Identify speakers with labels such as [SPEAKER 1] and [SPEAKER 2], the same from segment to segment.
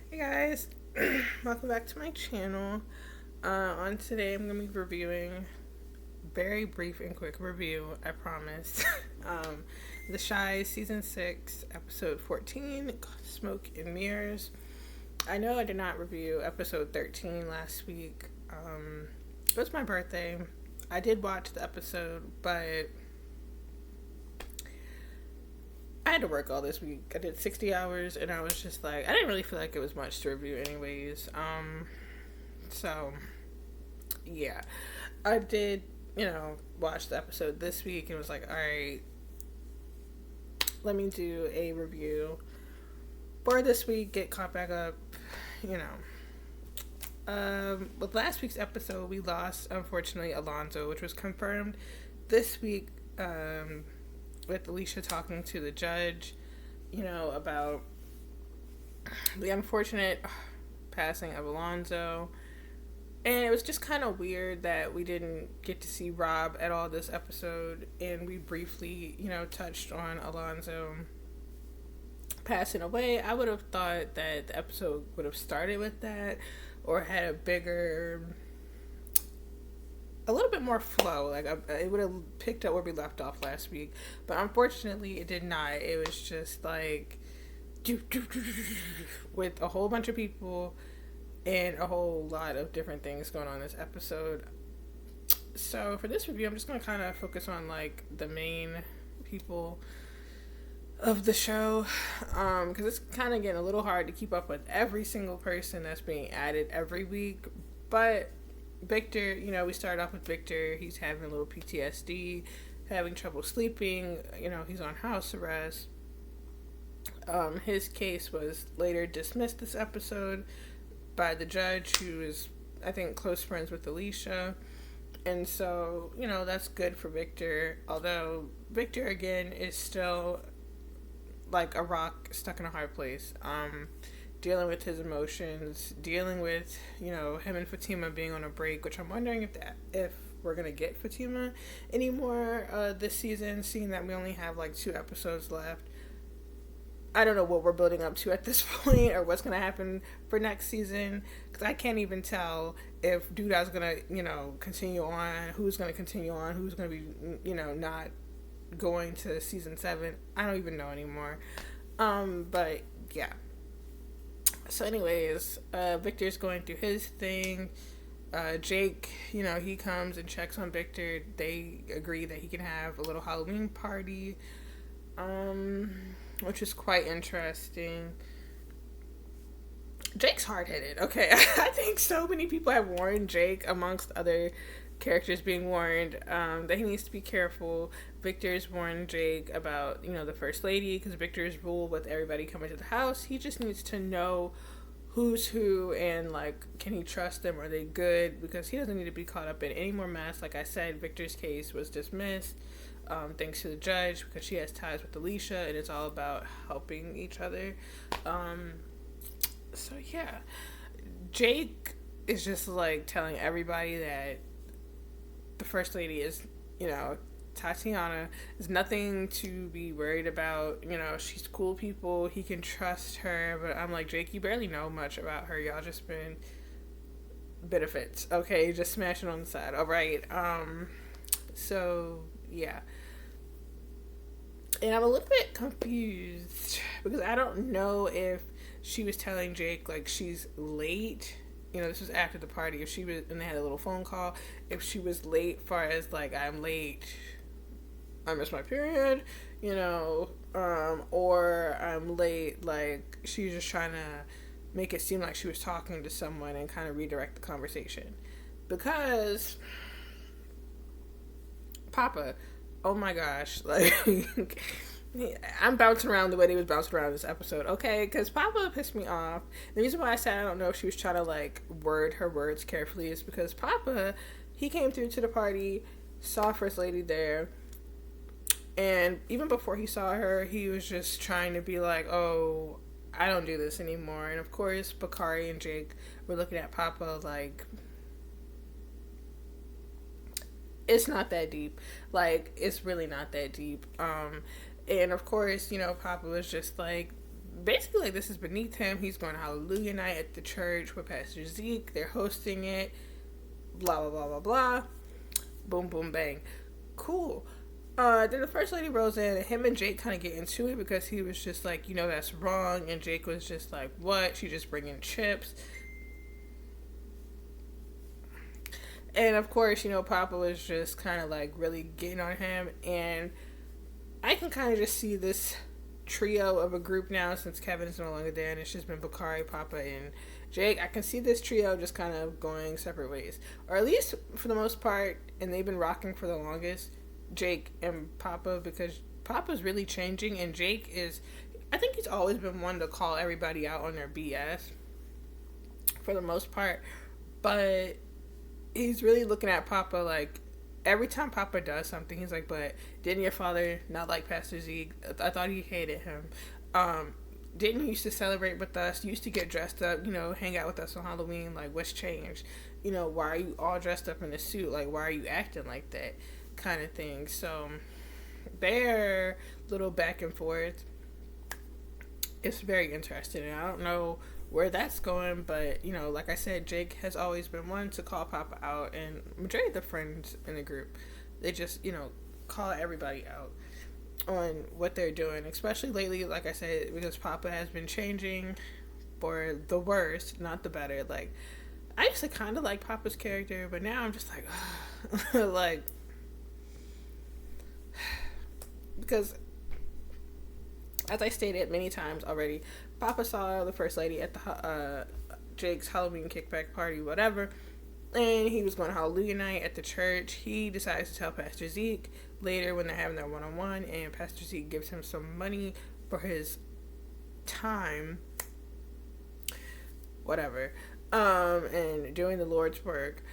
[SPEAKER 1] Hey guys, welcome back to my channel. On today, I'm gonna be reviewing very brief and quick review. I promise. um, The Shy season 6, episode 14, Smoke and Mirrors. I know I did not review episode 13 last week. It was my birthday. I did watch the episode, but I had to work all this week. I did 60 hours, and I was just like, I didn't really feel like it was much to review, anyways. So yeah, I did, watch the episode this week, and was like, all right, let me do a review for this week. Get caught back up, you know. With last week's episode, we lost, unfortunately, Alonzo, which was confirmed this week. With Alicia talking to the judge, about the unfortunate passing of Alonzo. And it was just kind of weird that we didn't get to see Rob at all this episode. And we briefly, touched on Alonzo passing away. I would have thought that the episode would have started with that or had a little bit more flow. Like, it would have picked up where we left off last week. But unfortunately, it did not. It was just like with a whole bunch of people and a whole lot of different things going on in this episode. So for this review, I'm just going to kind of focus on like the main people of the show, because it's kind of getting a little hard to keep up with every single person that's being added every week. But Victor, we started off with Victor. He's having a little PTSD, having trouble sleeping. He's on house arrest. His case was later dismissed this episode by the judge, who is, I think, close friends with Alicia. And so, that's good for Victor. Although Victor, again, is still like a rock stuck in a hard place. Dealing with his emotions, dealing with, him and Fatima being on a break, which I'm wondering if we're going to get Fatima anymore this season, seeing that we only have like 2 episodes left. I don't know what we're building up to at this point or what's going to happen for next season, because I can't even tell if Duda's going to, continue on, who's going to continue on, who's going to be, not going to season 7. I don't even know anymore. But yeah. So anyways, Victor's going through his thing. Jake, he comes and checks on Victor. They agree that he can have a little Halloween party, which is quite interesting. Jake's hard-headed. Okay, I think so many people have warned Jake, amongst other characters being warned, that he needs to be careful. Victor's warned Jake about, the First Lady, because Victor's rule with everybody coming to the house. He just needs to know who's who and, like, can he trust them? Are they good? Because he doesn't need to be caught up in any more mess. Like I said, Victor's case was dismissed, thanks to the judge, because she has ties with Alicia, and it's all about helping each other. So, yeah. Jake is just, like, telling everybody that the First Lady is, Tatiana, is nothing to be worried about. She's cool people. He can trust her. But I'm like, Jake, you barely know much about her. Y'all just been benefits. Okay, just smashing on the side. All right. So, yeah. And I'm a little bit confused because I don't know if she was telling Jake, like, she's late. This was after the party. If she was, and they had a little phone call, if she was late, far as like, I'm late, I missed my period, or I'm late, like, she's just trying to make it seem like she was talking to someone and kind of redirect the conversation. Because Papa, oh my gosh, like, I'm bouncing around the way they was bouncing around this episode, okay? Because Papa pissed me off. The reason why I said I don't know if she was trying to, like, word her words carefully is because Papa, he came through to the party, saw First Lady there, and even before he saw her, he was just trying to be like, oh, I don't do this anymore. And of course, Bakari and Jake were looking at Papa like, it's not that deep. Like, it's really not that deep. And of course, Papa was just like, basically, like, this is beneath him. He's going to Hallelujah night at the church with Pastor Zeke. They're hosting it. Blah, blah, blah, blah, blah. Boom, boom, bang. Cool. Then the first lady rolls in, and him and Jake kind of get into it because he was just like, that's wrong. And Jake was just like, what? She just bringing chips. And of course, Papa was just kind of like really getting on him. And I can kind of just see this trio of a group now since Kevin's no longer there and it's just been Bakari, Papa, and Jake. I can see this trio just kind of going separate ways. Or at least for the most part, and they've been rocking for the longest, Jake and Papa, because Papa's really changing and Jake is, I think he's always been one to call everybody out on their BS for the most part. But he's really looking at Papa like, every time Papa does something, he's like, but didn't your father not like Pastor Zeke? I thought he hated him. Didn't he used to celebrate with us? Used to get dressed up, hang out with us on Halloween. Like, what's changed? Why are you all dressed up in a suit? Like, why are you acting like that? Kind of thing. So, their little back and forth, it's very interesting. And I don't know where that's going, but like I said, Jake has always been one to call Papa out, and majority of the friends in the group, they just call everybody out on what they're doing, especially lately, like I said, because Papa has been changing for the worst, not the better. Like, I used to kind of like Papa's character, but now I'm just like like, because as I stated many times already, Papa saw the first lady at the Jake's Halloween kickback party, whatever, and he was going to Hallelujah night at the church. He decides to tell Pastor Zeke later when they're having their one-on-one, and Pastor Zeke gives him some money for his time, whatever, and doing the Lord's work.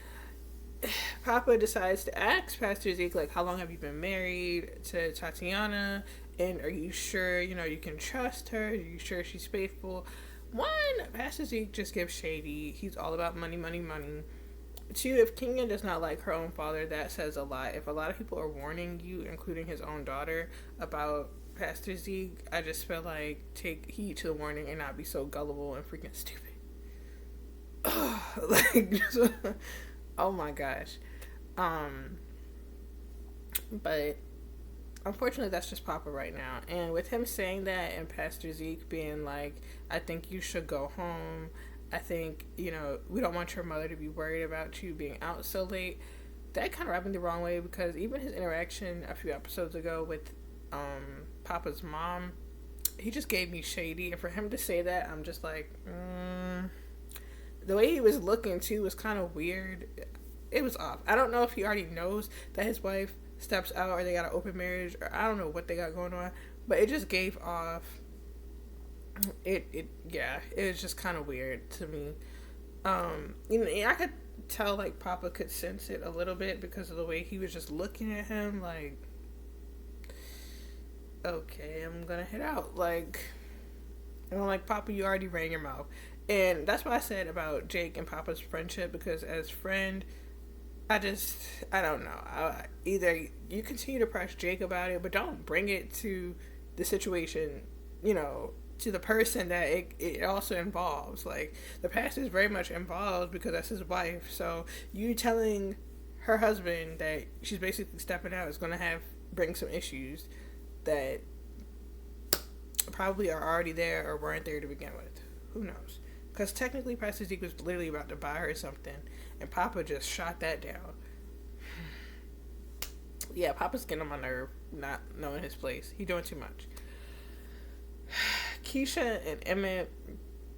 [SPEAKER 1] Papa decides to ask Pastor Zeke, like, how long have you been married to Tatiana? And are you sure, you can trust her? Are you sure she's faithful? One, Pastor Zeke just gives shady. He's all about money, money, money. Two, if Kenya does not like her own father, that says a lot. If a lot of people are warning you, including his own daughter, about Pastor Zeke, I just feel like take heed to the warning and not be so gullible and freaking stupid. Oh my gosh. But unfortunately, that's just Papa right now. And with him saying that and Pastor Zeke being like, I think you should go home. I think, we don't want your mother to be worried about you being out so late. That kind of rubbed me the wrong way, because even his interaction a few episodes ago with Papa's mom, he just gave me shady. And for him to say that, I'm just like, The way he was looking, too, was kind of weird. It was off. I don't know if he already knows that his wife steps out or they got an open marriage, or I don't know what they got going on, but it just gave off it was just kind of weird to me. I could tell like Papa could sense it a little bit because of the way he was just looking at him like, okay, I'm gonna head out, like, and I'm like, Papa, you already ran your mouth. And that's what I said about Jake and Papa's friendship, because as friend, I don't know. Either you continue to press Jake about it, but don't bring it to the situation, to the person that it also involves. Like, the pastor is very much involved because that's his wife. So you telling her husband that she's basically stepping out is going to bring some issues that probably are already there or weren't there to begin with. Who knows? Because technically, Pastor Zeke was literally about to buy her something, and Papa just shot that down. Yeah, Papa's getting on my nerve, not knowing his place. He doing too much. Keisha and Emmett,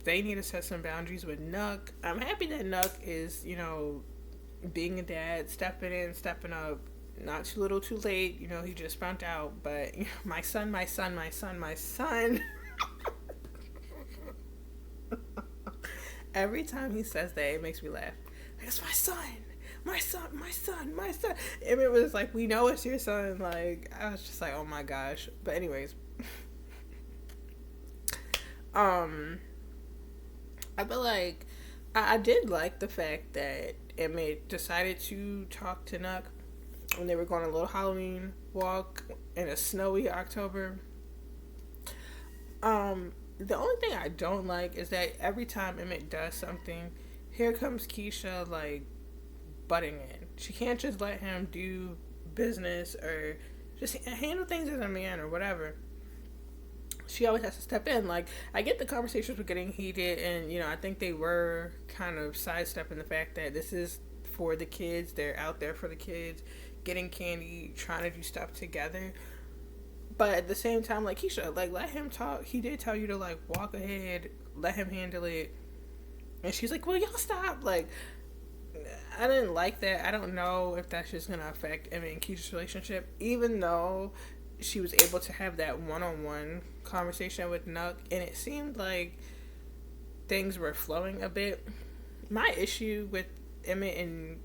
[SPEAKER 1] they need to set some boundaries with Nuck. I'm happy that Nuck is, being a dad, stepping in, stepping up. Not too little, too late. He just found out. But, my son, my son, my son, my son. Every time he says that, it makes me laugh. It's my son, my son, my son, my son. And it was like, we know it's your son. Like, I was just like, oh my gosh. But anyways, I feel like I did like the fact that Emmett decided to talk to Nuck when they were going on a little Halloween walk in a snowy October. The only thing I don't like is that every time Emmett does something, here comes Keisha like butting in. She can't just let him do business or just handle things as a man or whatever. She always has to step in. Like, I get the conversations were getting heated, and I think they were kind of sidestepping the fact that this is for the kids. They're out there for the kids, getting candy, trying to do stuff together. But at the same time, like, Keisha, like, let him talk. He did tell you to, like, walk ahead, let him handle it. And she's like, well, y'all stop. Like, I didn't like that. I don't know if that's just going to affect Emmett and Keisha's relationship, even though she was able to have that one-on-one conversation with Nuck, and it seemed like things were flowing a bit. My issue with Keisha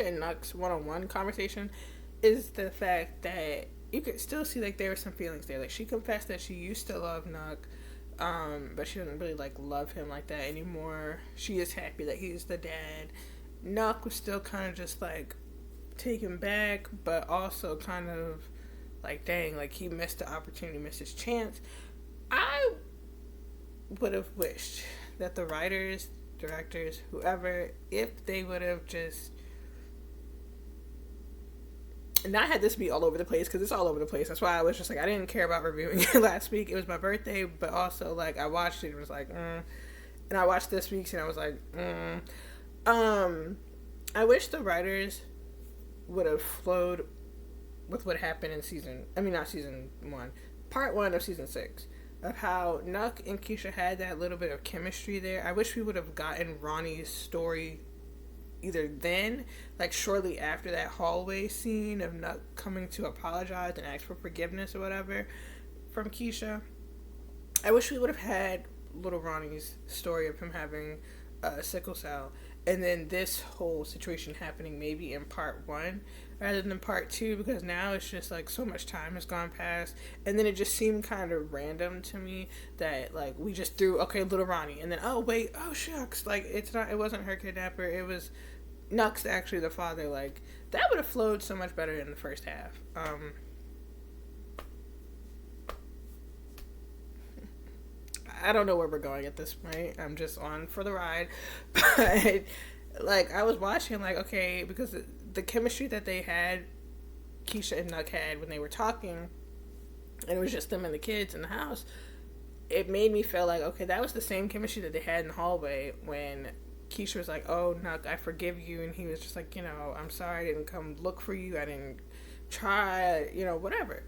[SPEAKER 1] and Nuck's one-on-one conversation is the fact that you could still see like there were some feelings there. Like, she confessed that she used to love Nuck, but she doesn't really like love him like that anymore. She is happy that he's the dad. Nuck was still kind of just like taken back, but also kind of like, dang, like he missed the opportunity, missed his chance. I would have wished that the writers, directors, whoever, if they would have just not had this be all over the place, because it's all over the place. That's why I was just like, I didn't care about reviewing it last week. It was my birthday, but also like I watched it and was like, and I watched this week's and I was like, I wish the writers would have flowed with what happened in not season 1, part 1 of season 6, of how Nuck and Keisha had that little bit of chemistry there. I wish we would have gotten Ronnie's story either then, like shortly after that hallway scene of Nuck coming to apologize and ask for forgiveness or whatever from Keisha. I wish we would have had little Ronnie's story of him having sickle cell, and then this whole situation happening maybe in part 1 rather than part 2, because now it's just like so much time has gone past, and then it just seemed kind of random to me that like we just threw, okay, little Ronnie, and then oh wait, oh shucks, like it wasn't her kidnapper, it was Nuck's actually the father. Like, that would have flowed so much better in the first half. I don't know where we're going at this point. I'm just on for the ride. But like, I was watching like, okay, because the chemistry that they had, Keisha and Nuck had when they were talking, and it was just them and the kids in the house, it made me feel like, okay, that was the same chemistry that they had in the hallway when Keisha was like, oh, Nuck, I forgive you, and he was just like, I'm sorry I didn't come look for you, I didn't try, whatever.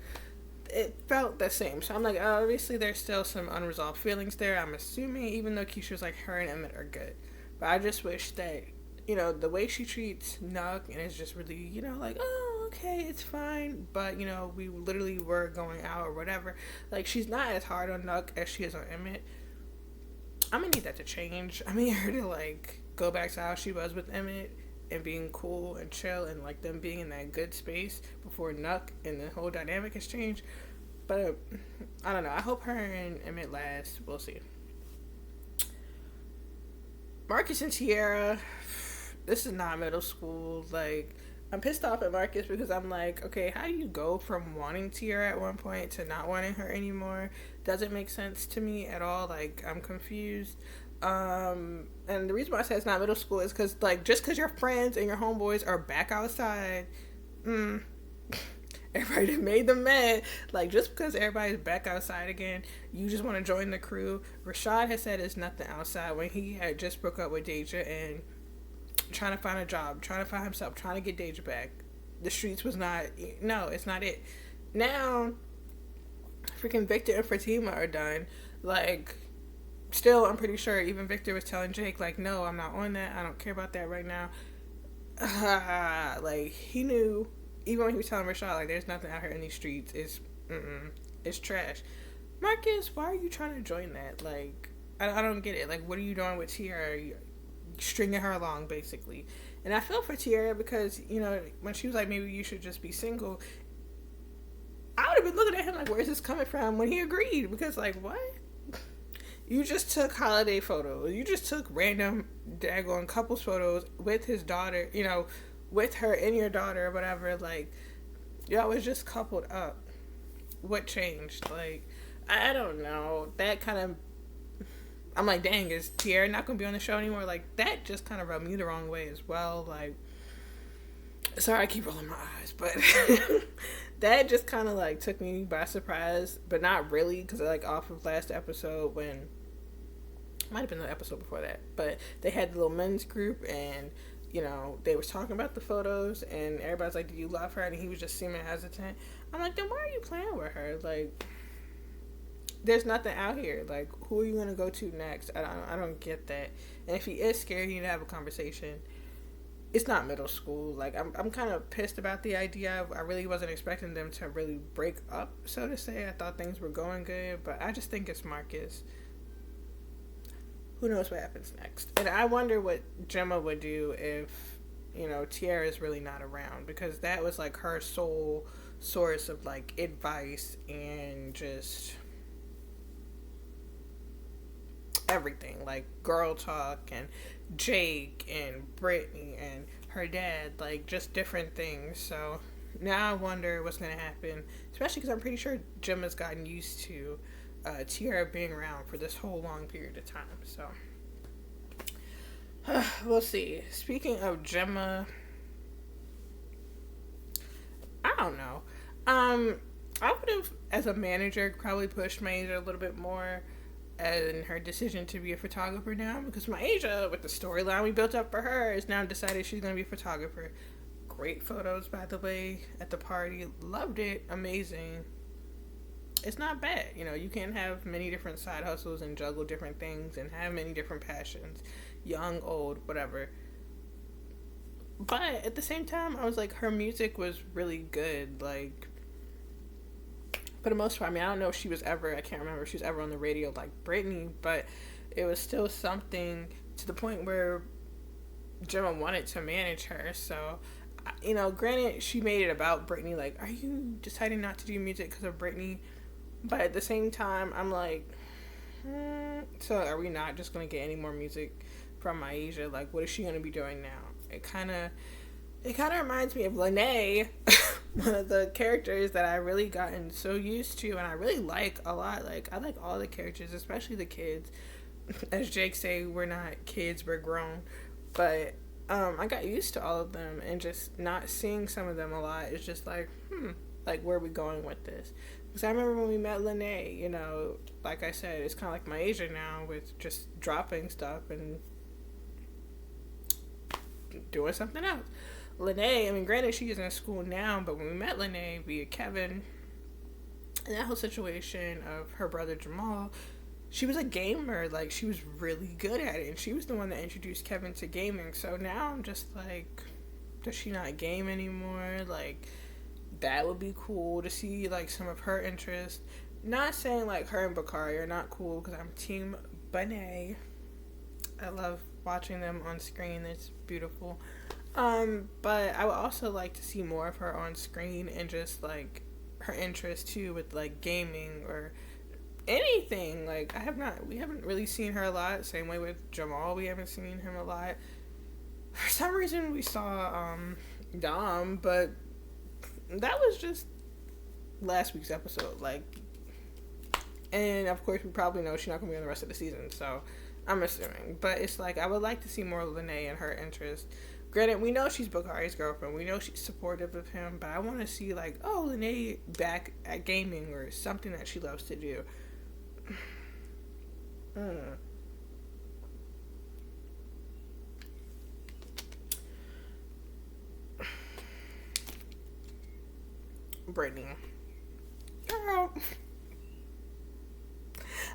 [SPEAKER 1] It felt the same. So I'm like, oh, obviously there's still some unresolved feelings there, I'm assuming, even though Keisha's like, her and Emmett are good. But I just wish that, the way she treats Nuck, and it's just really, like, oh, okay, it's fine, but, we literally were going out or whatever. Like, she's not as hard on Nuck as she is on Emmett. I'm gonna need that to change. I need her to like go back to how she was with Emmett and being cool and chill and like them being in that good space before Nuck and the whole dynamic has changed. But I don't know. I hope her and Emmett last. We'll see. Marcus and Tiara. This is not middle school. Like, I'm pissed off at Marcus because I'm like, okay, how do you go from wanting Tiara at one point to not wanting her anymore? Doesn't make sense to me at all. Like, I'm confused. And the reason why I say it's not middle school is because, like, just because your friends and your homeboys are back outside, everybody made them mad. Like, just because everybody's back outside again, you just want to join the crew. Rashad has said it's nothing outside when he had just broke up with Deja and trying to find a job, trying to find himself, trying to get Deja back. The streets was not, no, it's not it. Now, freaking Victor and Fatima are done. Like, still, I'm pretty sure even Victor was telling Jake, like, no, I'm not on that. I don't care about that right now. Like, he knew, even when he was telling Rashad, like, there's nothing out here in these streets. It's trash. Marcus, why are you trying to join that? Like, I don't get it. Like, what are you doing with Tiara? Stringing her along, basically. And I feel for Tiara because, when she was like, maybe you should just be single, I would have been looking at him like, where's this coming from, when he agreed? Because, like, what? You just took holiday photos. You just took random daggone couples photos with his daughter, with her and your daughter or whatever. Like, y'all was just coupled up. What changed? Like, I don't know. That kind of, I'm like, dang, is Tierra not gonna be on the show anymore? Like, that just kind of rubbed me the wrong way as well. Like, sorry, I keep rolling my eyes, but that just kind of like took me by surprise, but not really, because like off of last episode when, might have been the episode before that, but they had the little men's group and they was talking about the photos and everybody's like, do you love her? And he was just seeming hesitant. I'm like, then why are you playing with her? Like, there's nothing out here. Like, who are you gonna go to next? I don't get that. And if he is scared, you need to have a conversation. It's not middle school. Like, I'm kind of pissed about the idea. I really wasn't expecting them to really break up, so to say. I thought things were going good, but I just think it's Marcus. Who knows what happens next? And I wonder what Gemma would do if, Tierra is really not around, because that was like her sole source of like advice and just everything, like girl talk and Jake and Brittany and her dad, like just different things. So now I wonder what's going to happen, especially because I'm pretty sure Gemma's gotten used to Tierra being around for this whole long period of time. So we'll see. Speaking of Gemma, I don't know. I would have, as a manager, probably pushed Maisha a little bit more in her decision to be a photographer now, because Maisha, with the storyline we built up for her, has now decided she's going to be a photographer. Great photos, by the way, at the party. Loved it. Amazing. It's not bad. You can have many different side hustles and juggle different things and have many different passions. Young, old, whatever. But at the same time, I was like, her music was really good. Like, for the most part, I don't know if she was ever, I can't remember if she was ever on the radio like Britney, but it was still something to the point where Gemma wanted to manage her. So, granted, she made it about Britney. Like, are you deciding not to do music because of Britney? But at the same time, I'm like, so are we not just going to get any more music from Maisha? Like, what is she going to be doing now? It kind of reminds me of Lene, one of the characters that I really gotten so used to and I really like a lot. Like, I like all the characters, especially the kids. As Jake say, we're not kids, we're grown. But I got used to all of them, and just not seeing some of them a lot is just like, like, where are we going with this? Because I remember when we met Lene, like I said, it's kind of like Maisha now with just dropping stuff and doing something else. Lene, granted, she is in school now, but when we met Lene via Kevin, and that whole situation of her brother Jamal, she was a gamer. Like, she was really good at it, and she was the one that introduced Kevin to gaming. So now I'm just like, does she not game anymore? Like, that would be cool to see, like, some of her interests. Not saying, like, her and Bakari are not cool, because I'm team Benet. I love watching them on screen. It's beautiful. But I would also like to see more of her on screen and just, like, her interest, too, with, like, gaming or anything. Like, we haven't really seen her a lot. Same way with Jamal, we haven't seen him a lot. For some reason, we saw, Dom, but that was just last week's episode. Like, and of course, we probably know she's not going to be on the rest of the season, so I'm assuming. But it's like, I would like to see more of Lene and her interest. Granted, we know she's Bakari's girlfriend. We know she's supportive of him. But I want to see, like, oh, Lene back at gaming or something that she loves to do. Brittany. Girl.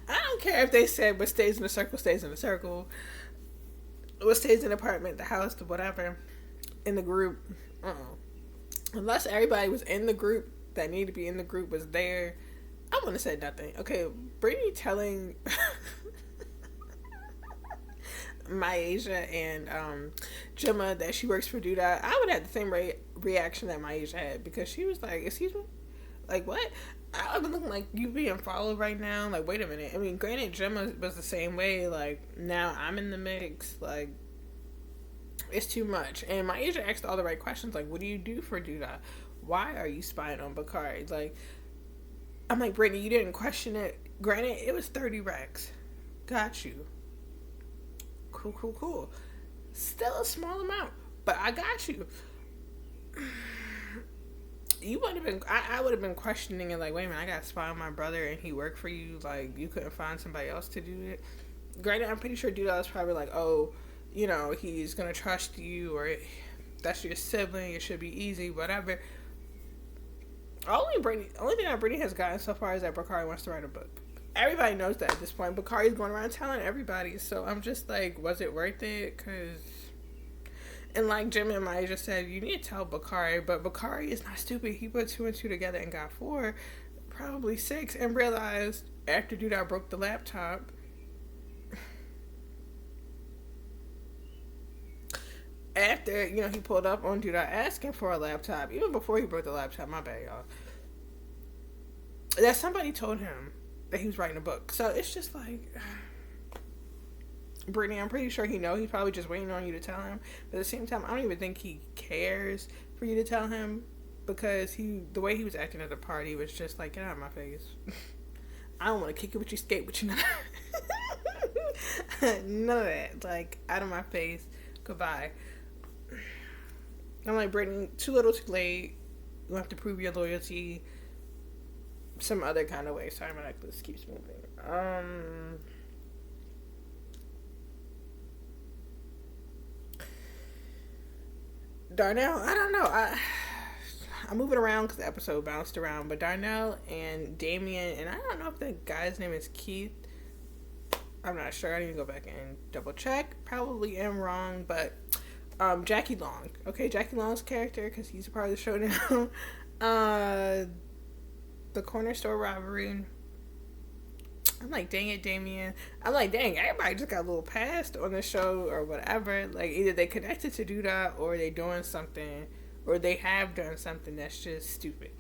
[SPEAKER 1] I don't care if they said what stays in the circle stays in the circle. What stays in the apartment, the house, the whatever, in the group. Unless everybody was in the group that needed to be in the group was there, I wouldn't have said nothing. Okay, Brittany telling Maisha and Gemma that she works for Duda, I would have the same reaction that Maisha had, because she was like, excuse me? Like, what? I've been looking like you being followed right now. Like, wait a minute. Granted, Gemma was the same way. Like, now I'm in the mix. Like, it's too much. And Maisha asked all the right questions. Like, what do you do for Duda? Why are you spying on Bakari? Like, I'm like, Brittany, you didn't question it. Granted, it was 30 racks. Got you. Cool, cool, cool. Still a small amount, but I got you. You wouldn't have been. I would have been questioning it. Like, wait a minute, I got to spy on my brother, and he worked for you. Like, you couldn't find somebody else to do it. Granted, I'm pretty sure Dude was probably like, oh, you know, he's gonna trust you, or that's your sibling. It should be easy, whatever. Only thing that Brittany has gotten so far is that Bakari wants to write a book. Everybody knows that at this point. Bakari's going around telling everybody. So I'm just like, was it worth it? Because, and like Jim and Maya just said, you need to tell Bakari. But Bakari is not stupid. He put 2 and 2 together and got 4, probably 6, and realized after Duda broke the laptop, after, you know, he pulled up on Duda asking for a laptop, even before he broke the laptop, my bad, y'all, that somebody told him that he was writing a book. So it's just like, Brittany, I'm pretty sure he knows. He's probably just waiting on you to tell him. But at the same time, I don't even think he cares for you to tell him, because the way he was acting at the party was just like, get out of my face. I don't want to kick it with you, skate with you, none of that. Like, out of my face. Goodbye. I'm like, Brittany, too little, too late. You have to prove your loyalty some other kind of way. Sorry, my necklace keeps moving. Darnell, I don't know. I'm moving around because the episode bounced around, but Darnell and Damien, and I don't know if the guy's name is Keith. I'm not sure. I need to go back and double check. Probably am wrong, but Jackie Long. Okay, Jackie Long's character, because he's a part of the show now. The corner store robbery. I'm like, dang it, Damien. I'm like, dang, everybody just got a little passed on the show or whatever. Like, either they connected to do that, or they doing something, or they have done something that's just stupid.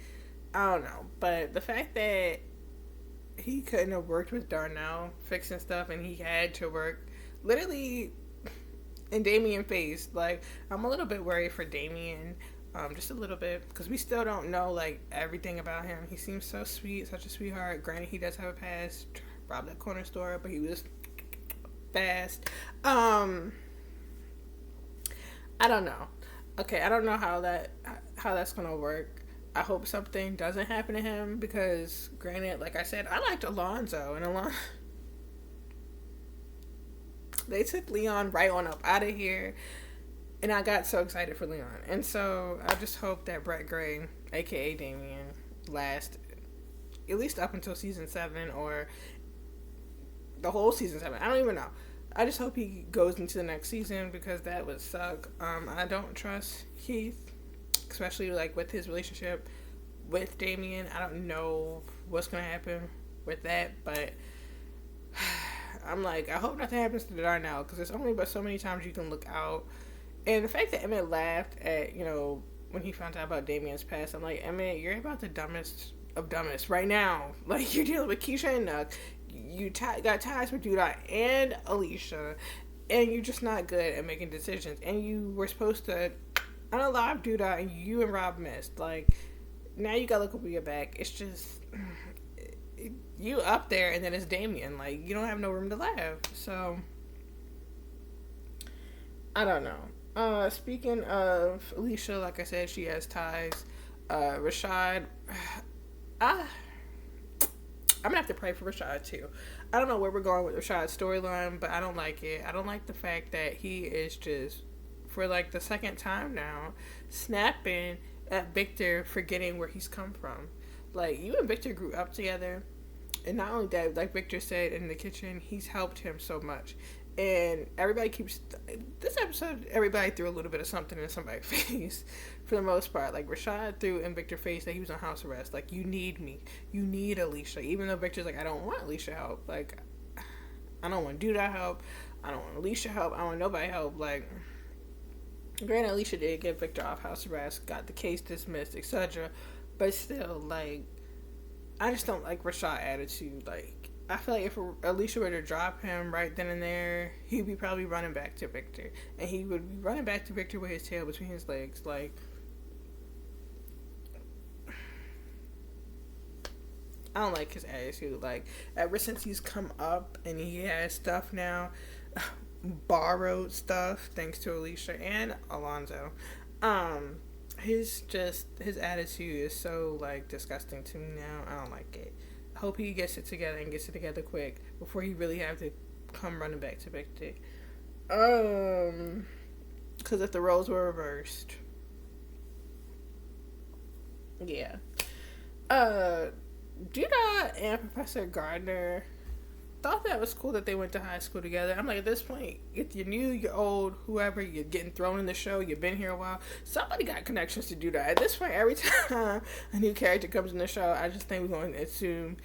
[SPEAKER 1] I don't know. But the fact that he couldn't have worked with Darnell fixing stuff, and he had to work literally in Damien's face. Like, I'm a little bit worried for Damien, just a little bit, because we still don't know like everything about him. He seems so sweet, such a sweetheart. Granted, he does have a past, robbed that corner store, but he was fast. I don't know. Okay, I don't know how that's gonna work. I hope something doesn't happen to him, because granted, like I said, I liked Alonzo, and they took Leon right on up out of here, and I got so excited for Leon. And so I just hope that Brett Gray, aka Damien, lasts at least up until season 7, or the whole season 7. I don't even know. I just hope he goes into the next season, because that would suck. I don't trust Keith, especially like with his relationship with Damien. I don't know what's gonna happen with that, but I'm like, I hope nothing happens to Darnell, because there's only but so many times you can look out. And the fact that Emmett laughed at, you know, when he found out about Damien's past, I'm like, Emmett, you're about the dumbest of dumbest right now. Like, you're dealing with Keisha and Nuck. You got ties with Duda and Alicia, and you're just not good at making decisions. And you were supposed to unalive Duda, and you and Rob missed. Like, now you gotta look over your back. It's just, you up there, and then it's Damien. Like, you don't have no room to laugh. So, I don't know. Speaking of Alicia, like I said, she has ties. Rashad, I'm gonna have to pray for Rashad too. I don't know where we're going with Rashad's storyline, but I don't like it. I don't like the fact that he is just, for like the second time now, snapping at Victor, forgetting where he's come from. Like, you and Victor grew up together, and not only that, like Victor said in the kitchen, he's helped him so much. And everybody keeps, this episode, everybody threw a little bit of something in somebody's face, for the most part. Like, Rashad threw in Victor's face that he was on house arrest. Like, you need me. You need Alicia. Even though Victor's like, I don't want Alicia help. Like, I don't want to do that help. I don't want Alicia help. I don't want nobody help. Like, granted, Alicia did get Victor off house arrest, got the case dismissed, etc. But still, like, I just don't like Rashad's attitude. Like, I feel like if Alicia were to drop him right then and there, he'd be probably running back to Victor. And he would be running back to Victor with his tail between his legs. Like, I don't like his attitude. Like, ever since he's come up and he has stuff now, borrowed stuff, thanks to Alicia and Alonzo. Um, his attitude is so like disgusting to me now. I don't like it. I hope he gets it together and gets it together quick before he really have to come running back to Big Dick. Because if the roles were reversed, yeah. Uh, Judah and Professor Gardner thought that was cool that they went to high school together. I'm like, at this point, if you're new, you're old, whoever, you're getting thrown in the show, you've been here a while, somebody got connections to do that. At this point, every time a new character comes in the show, I just think we're going to assume,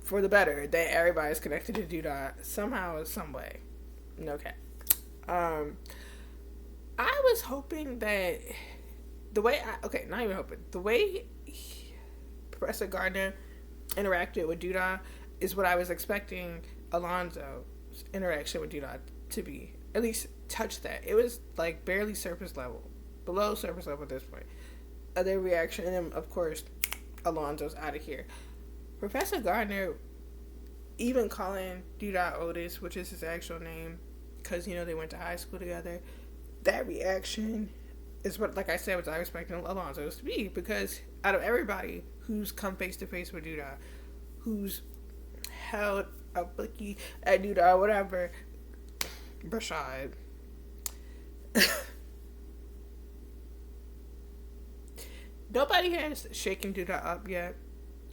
[SPEAKER 1] for the better, that everybody's connected to do that somehow, some way. No cap. I was hoping that not even hoping, the way Professor Gardner interacted with Duda is what I was expecting Alonzo's interaction with Duda to be. At least touch that. It was like barely surface level. Below surface level at this point. Their reaction, and then of course, Alonzo's out of here. Professor Gardner even calling Duda Otis, which is his actual name, because, they went to high school together, that reaction is what, like I said, was I was expecting Alonzo's to be, because out of everybody who's come face to face with Duda, who's held a blicky at Duda, whatever, Rashad. Nobody has shaken Duda up yet.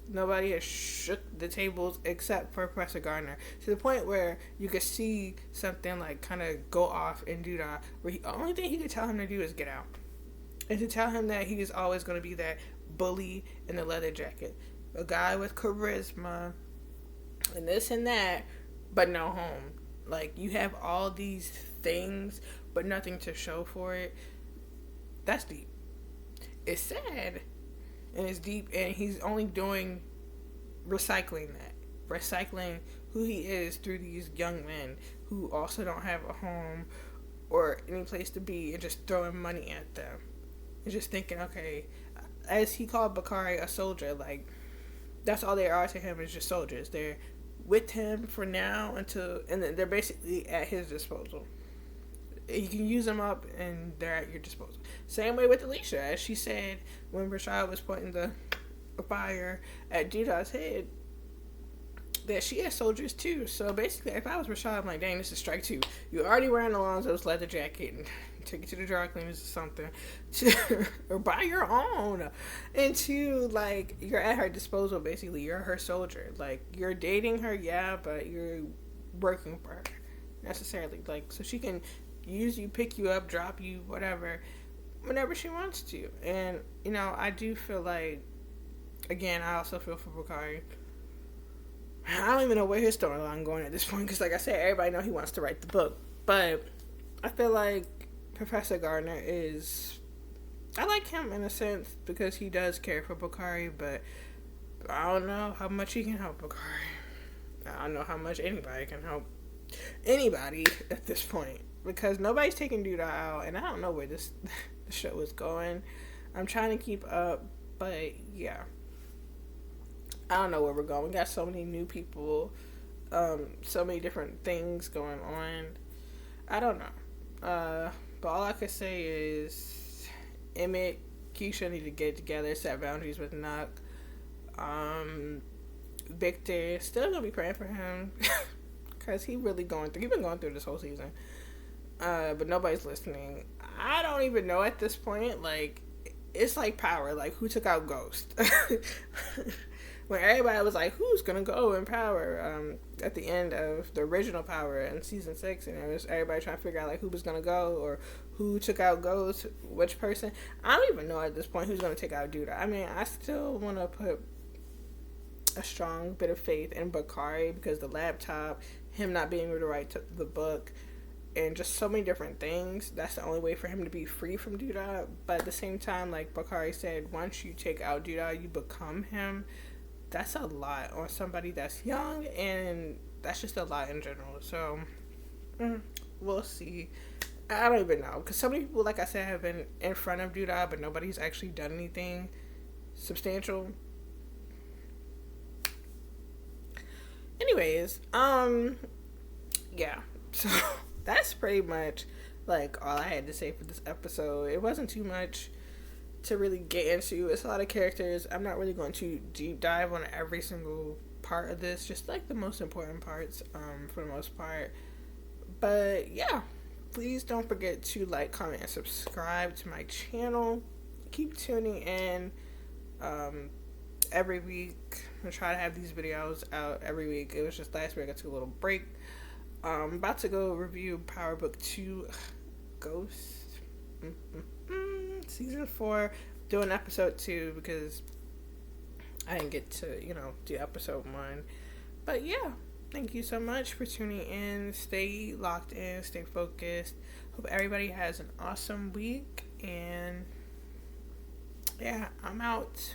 [SPEAKER 1] Nobody has shook the tables except for Professor Gardner, to the point where you could see something like kind of go off in Duda, where the only thing he could tell him to do is get out, and to tell him that he is always going to be that bully in the leather jacket, a guy with charisma and this and that, but no home. Like, you have all these things but nothing to show for it. That's deep. It's sad and it's deep, and he's only doing recycling who he is through these young men who also don't have a home or any place to be, and just throwing money at them and just thinking, okay, as he called Bakari a soldier, like, that's all they are to him, is just soldiers. They're with him for now and then they're basically at his disposal. You can use them up and they're at your disposal. Same way with Alicia, as she said when Rashad was pointing the fire at Judah's head, that she has soldiers too. So basically, if I was Rashad, I'm like, dang, this is strike two. You're already wearing Alonzo's leather jacket, and take it to the dry cleaners or something, or buy your own. And two, like, you're at her disposal. Basically, you're her soldier. Like, you're dating her, yeah, but you're working for her necessarily. Like, so she can use you, pick you up, drop you, whatever, whenever she wants to. And I do feel like, again, I also feel for Bakari. I don't even know where his storyline going at this point, because like I said, everybody know he wants to write the book. But I feel like Professor Gardner I like him in a sense because he does care for Bakari, but I don't know how much he can help Bakari. I don't know how much anybody can help anybody at this point, because nobody's taking Duda out, and I don't know where the show is going. I'm trying to keep up, but yeah, I don't know where we're going. We got so many new people, so many different things going on. I don't know. But all I could say is Emmett, Keisha need to get together, set boundaries with Nuck. Victor, still gonna be praying for him because he been going through this whole season. But nobody's listening. I don't even know at this point. Like, it's like Power. Like, who took out Ghost? When everybody was like, who's gonna go in Power? At the end of the original Power in season 6, and it was everybody trying to figure out like who was gonna go or who took out Ghost, which person. I don't even know at this point who's gonna take out Duda. I mean, I still want to put a strong bit of faith in Bakari because the laptop, him not being able to write the book, and just so many different things. That's the only way for him to be free from Duda. But at the same time, like Bakari said, once you take out Duda, you become him. That's a lot on somebody that's young, and that's just a lot in general. So, we'll see. I don't even know, because so many people, like I said, have been in front of Duda, but nobody's actually done anything substantial. Anyways, yeah. So that's pretty much like all I had to say for this episode. It wasn't too much to really get into. It's a lot of characters. I'm not really going to deep dive on every single part of this, just like the most important parts, for the most part. But yeah, please don't forget to like, comment, and subscribe to my channel. Keep tuning in every week. I'm gonna try to have these videos out every week. It was just last week I took a little break. I'm about to go review Power Book 2 Ghost Season 4. Doing episode 2 because I didn't get to, do episode 1. But yeah, thank you so much for tuning in. Stay locked in, stay focused. Hope everybody has an awesome week. And yeah, I'm out.